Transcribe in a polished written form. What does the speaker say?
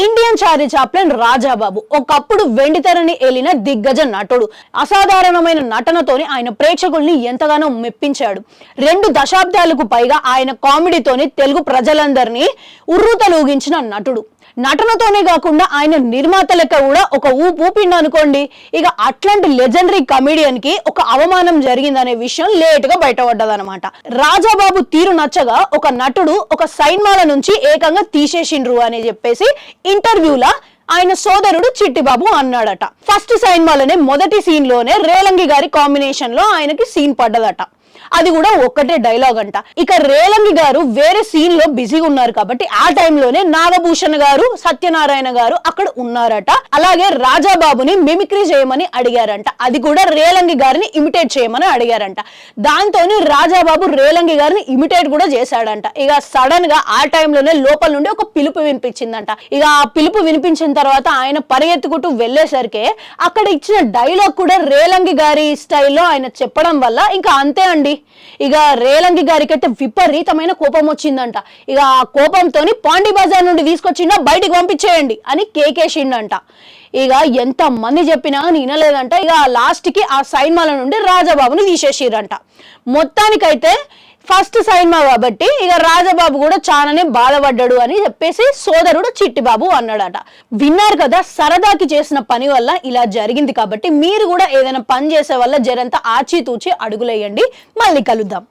Indian Charlie Chaplin Rajababu ఒకప్పుడు వెండితెరని ఏలిన దిగ్గజ నటుడు. అసాధారణమైన నటనతోని ఆయన ప్రేక్షకుల్ని ఎంతగానో మెప్పించాడు. 2 దశాబ్దాలకు పైగా ఆయన కామెడీతోని తెలుగు ప్రజలందరినీ ఉర్రూతలూగించిన నటుడు. నటనతోనే కాకుండా ఆయన నిర్మాతలకు కూడా ఒక ఊపిండి అనుకోండి. ఇక అట్లాంటి లెజెండరీ కమెడియన్ కి ఒక అవమానం జరిగిందనే విషయం లేట్ గా బయటపడ్డదనమాట. రాజాబాబు తీరు నచ్చగా ఒక నటుడు ఒక సైన్మాల నుంచి ఏకంగా తీసేసిండ్రు అని చెప్పేసి ఇంటర్వ్యూలా ఆయన సోదరుడు చిట్టిబాబు అన్నాడట. ఫస్ట్ సైన్మాలనే మొదటి సీన్ లోనే రేలంగి గారి కాంబినేషన్ లో ఆయనకి సీన్ పడ్డదట. అది కూడా ఒక్కటే డైలాగ్ అంట. ఇక రేలంగి గారు వేరే సీన్ లో బిజీగా ఉన్నారు కాబట్టి ఆ టైంలోనే నాగభూషణ్ గారు, సత్యనారాయణ గారు అక్కడ ఉన్నారట. అలాగే రాజాబాబుని మిమిక్రీ చేయమని అడిగారంట. అది కూడా రేలంగి గారిని ఇమిటేట్ చేయమని అడిగారంట. దాంతోని రాజాబాబు రేలంగి గారిని ఇమిటేట్ కూడా చేశాడంట. ఇక సడన్ గా ఆ టైంలోనే లోపల నుండి ఒక పిలుపు వినిపించిందంట. ఇక ఆ పిలుపు వినిపించిన తర్వాత ఆయన పరిగెత్తుకుంటూ వెళ్లేసరికి అక్కడ ఇచ్చిన డైలాగ్ కూడా రేలంగి గారి స్టైల్లో ఆయన చెప్పడం వల్ల ఇంకా అంతే అండి. ఇక రేలంగి గారికి అయితే విపరీతమైన కోపం వచ్చిందంట. ఇక ఆ కోపంతోని పాండి బజార్ నుండి తీసుకొచ్చిండ, బయటికి పంపించేయండి అని కేకేసిండంట. ఇక ఎంత మంది చెప్పినా వినలేదంట. ఇక లాస్ట్ కి ఆ సైన్మాల నుండి రాజాబాబుని తీసేసిరంట. మొత్తానికైతే ఫస్ట్ సైన్మా కాబట్టి ఇక రాజాబాబు కూడా చాలానే బాధపడ్డాడు అని చెప్పేసి సోదరుడు చిట్టిబాబు అన్నాడట. విన్నారు కదా, సరదాకి చేసిన పని వల్ల ఇలా జరిగింది. కాబట్టి మీరు కూడా ఏదైనా పని చేసే వల్ల జరంతా ఆచితూచి అడుగులేయండి. మళ్ళీ కలుద్దాం.